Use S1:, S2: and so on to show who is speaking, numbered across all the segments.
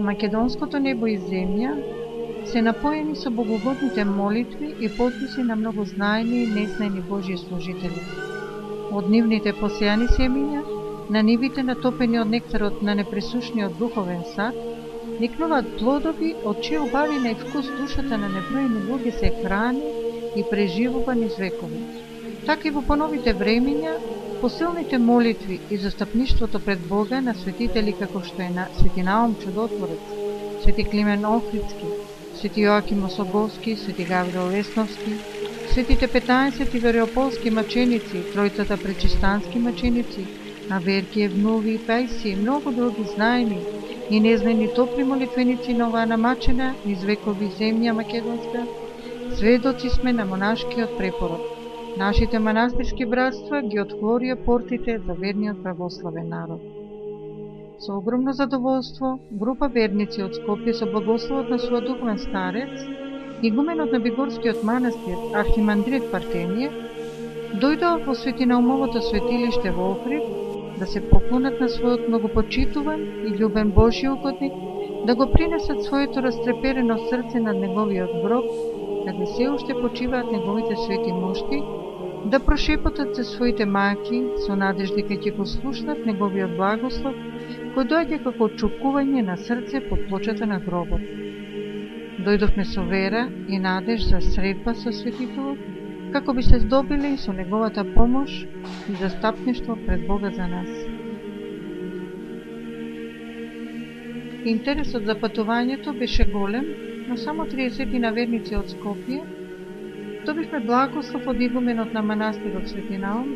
S1: македонското небо и земја се напоени со богогодните молитви и подписи на многу знаени и незнаени Божји служители. Од нивните посејани семиња, на нивите натопени од нектарот на непресушниот духовен сад, никнуваат плодови од чија убавина и вкус душата на неброени луѓе се храни и преживува низ векови. Така и во поновите времиња, посилните молитви и застапништвото пред Бога на светители како што е на Свети Наум Чудотворец, Свети Климен Охридски, Свети Јоаким Осоговски, Свети Гаврил Лесновски, светите 15 веројополски маченици, тројцата пречистански маченици, Аверки, Евнуви, Пајси и многу други знаени и незнаени топли молитвеници на оваа намачена низ векови земја македонска, сведоци сме на монашкиот препород. Нашите манастирски братства ги отворија портите за верниот православен народ. Со огромно задоволство, група верници од Скопје со благословот на својот духовен старец, игуменот на Бигорскиот манастир Архимандрит Партеније, дојдоа во Свети Наумовото светилиште во Охрид да се поклонат на својот многопочитуван и љубен Божји угодник, да го принесат своето растреперено срце над неговиот гроб, каде се уште почиваат неговите свети мушти, да прошепотат за своите маки со надеж дека ќе го слушнат неговиот благослов, кој доаѓа како очукување на срце под плочата на гробот. Дојдовме со вера и надеж за средба со светителот, како би се здобили со неговата помош и застапништво пред Бога за нас. Интересот за патувањето беше голем, но само 30 верници од Скопје добивме благослов од игуменот на манастирот Свети Наум,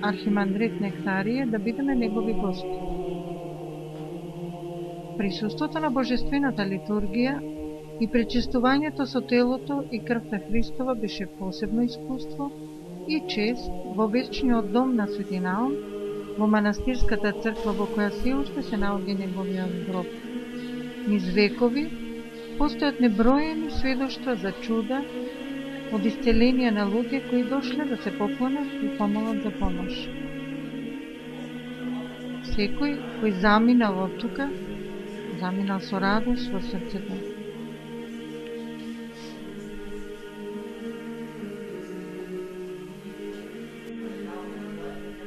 S1: Архимандрит Нектарije, да бидеме негови гости. Присуството на божествената литургија и пречистувањето со телото и крвта Христова беше посебно искуство и чест во вечниот дом на Свети Наум, во манастирската црква во која се уште се наоѓа неговиот гроб. Низ векови постојат неброени сведоштва за чуда од исцеленија на луѓе кои дошле да се поклонат и помолат за помош. Секој кој заминал од тука, заминал со радост во срцето.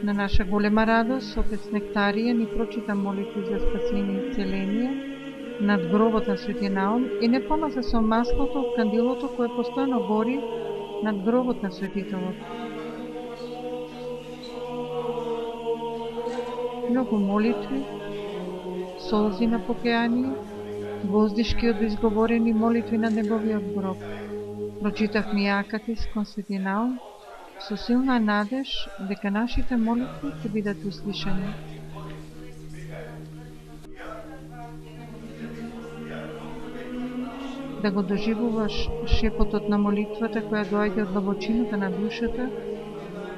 S1: На наша голема радост, отец Нектарije ни прочита молитви за спасение и исцеление над гробот на Свети Наум и не помаза со маслото од кандилото кое постојано гори над гробот на светителот. Многу молитви, солзи на покаяние, воздишки од изговорени молитви на неговиот гроб. Прочитавме Акатис кон Свети Наум со силна надеж дека нашите молитви ќе бидат услишани. Да го доживуваш шепотот на молитвата која доаѓа од длабочината на душата,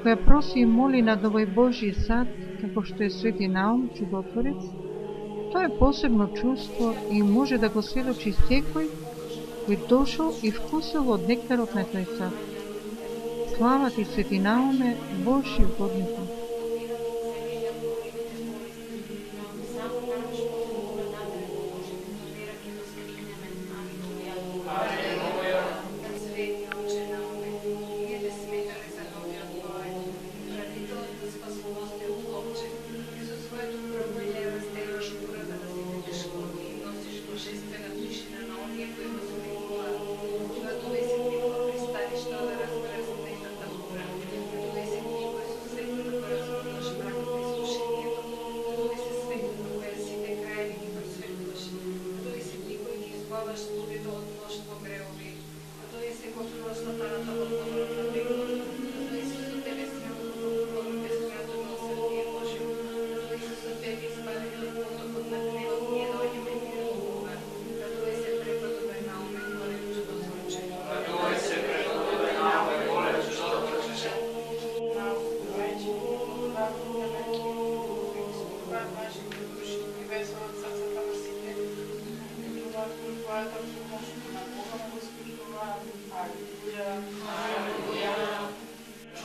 S1: која проси и моли над овој Божји сад, како што е Свети Наум Чудотворец, тоа е посебно чувство и може да го сведочи секој кој дошол и вкусил од нектарот на тој сад. Слава ти, Свети Науме, Божји угоднику!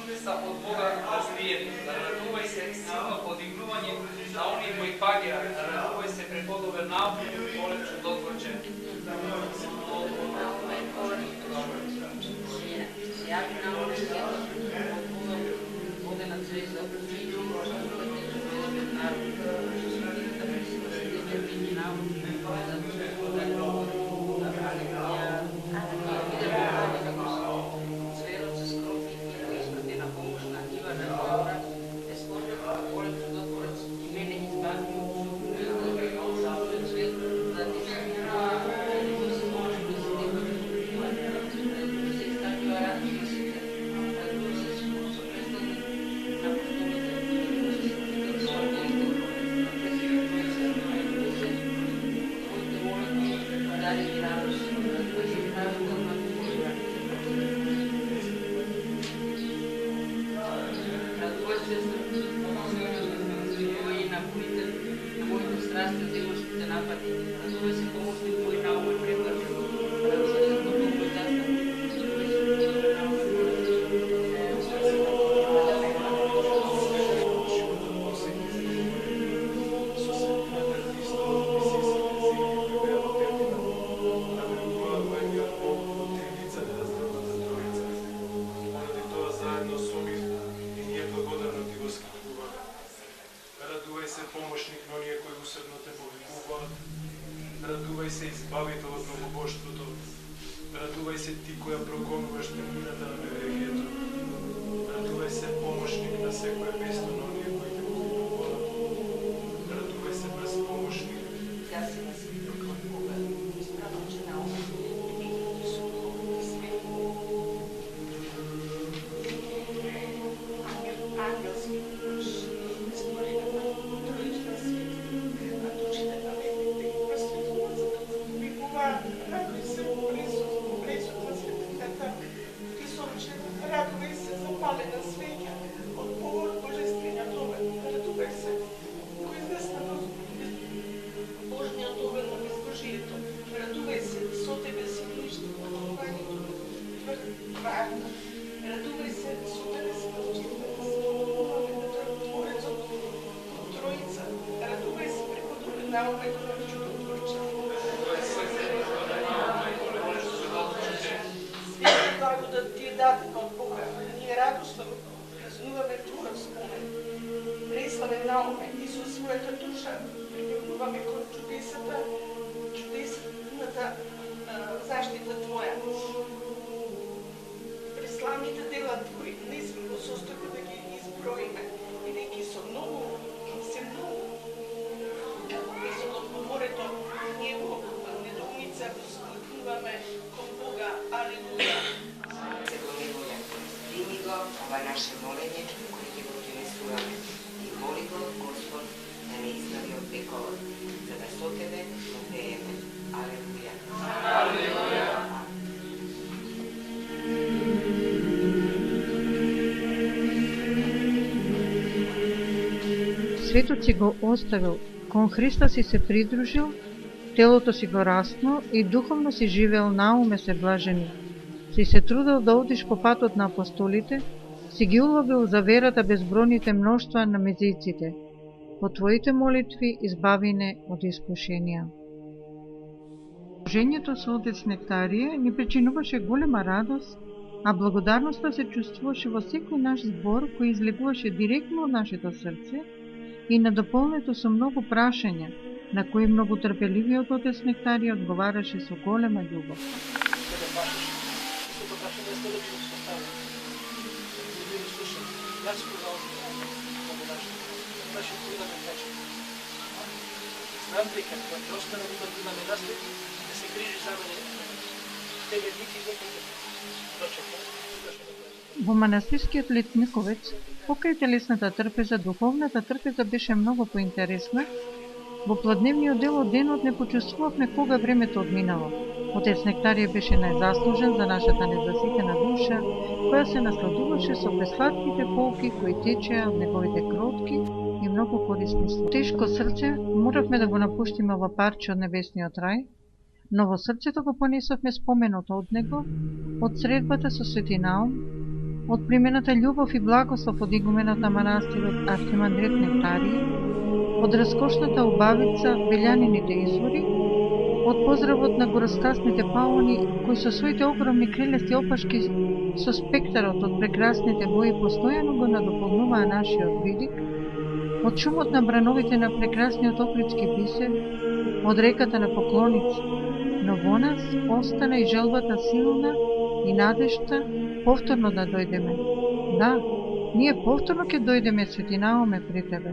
S2: Чудеса од Бога разбиени, да радувај се силно подигнување на оние кои паѓаат, да радувај се пред Богов наум, моле чудотворец.
S3: Радувај се избавител од многобожството. Радувај се ти која прогонуваш темнината на невегието. Радувај се помошник на секоја место на оние кои те познаваат. Радувај се безпомошник.
S4: Да се насвита кон Бога, исправаче на ум и нивните су духовни свети. Ангелски мъж, створена на троична свети, а душите на ветите и просветува, за да повикува, радуй се близо на светлината, ти сонче, радуй се запалена свеќа, од повод божествениот овен, радувај се, кој изнесна Божниот овен на безбожието, радувај се, со тебе си ништо, патувањето, тврдварна, радувај се, со тебе си почитвата, споменуваме на Творецот, Троица, радувај се преко доминаването на чудотворче. Света благодат ти е дадена од Бога, ние радосно празнуваме Твојот спомен. Преславен науме и со својата душа прибегнуваме кон чудесната заштита Твоја. Преславните дела Твои не сме во состојба да ги изброиме, бидејќи се многу. Место од морето, ние во недоумица воскликнуваме кон Бога. Алелуја.
S5: Се го милуја, прими го ова наше молење, кој ќе го принесуваме. И моли го, Господ, да не избави од вековот, за да со тебе го пееме. Алелуја.
S2: Алелуја.
S1: Светот си го оставил, кон Христа си се придружил, телото си го раснал и духовно си живеел науме се блажени. Си се трудел да одиш по патот на апостолите, си ги уловил за верата безбројните мноштва на мезиците. По Твоите молитви избавине од искушенија. Служењето со отец Нектарија ни причинуваше голема радост, а благодарноста се чувствуваше во секој наш збор кој излегуваше директно од нашето срце и надополнето со многу прашања, на кои многу трпеливиот отец Нектарија одговараше со голема љубов.
S6: Знам дека кога ќе остане имаме наслед, да се грижи за мене, тебе нити некој дочека.
S1: Во манастирскиот летниковец, покрај телесната трпеза, духовната трпеза беше многу поинтересна. Во плодневниот дел од денот не почувствувавме кога времето одминало. Отец Нектарија беше најзаслужен за нашата незаситена душа, која се насладуваше со пресладките полки кои течеа од неговите кротки и многу корисни слова. Тешко срце моравме да го напуштиме ова парче од небесниот рај, но во срцето го понесовме споменот од него, од средбата со Свети Наум, од примената љубов и благослов од игуменот на манастирот Архимандрит Нектарија, од раскошната убавица Белјанините извори, од поздравот на гороскасните паони, кои со своите огромни крилести опашки со спектарот од прекрасните бои постојано го надополнуваа нашиот видик, од шумот на брановите на прекрасниот Охридски бисер, од реката на поклоници, но во нас остана и желбата силна и надежта повторно да дојдеме. Да, ние повторно ќе дојдеме, Свети Науме, при тебе.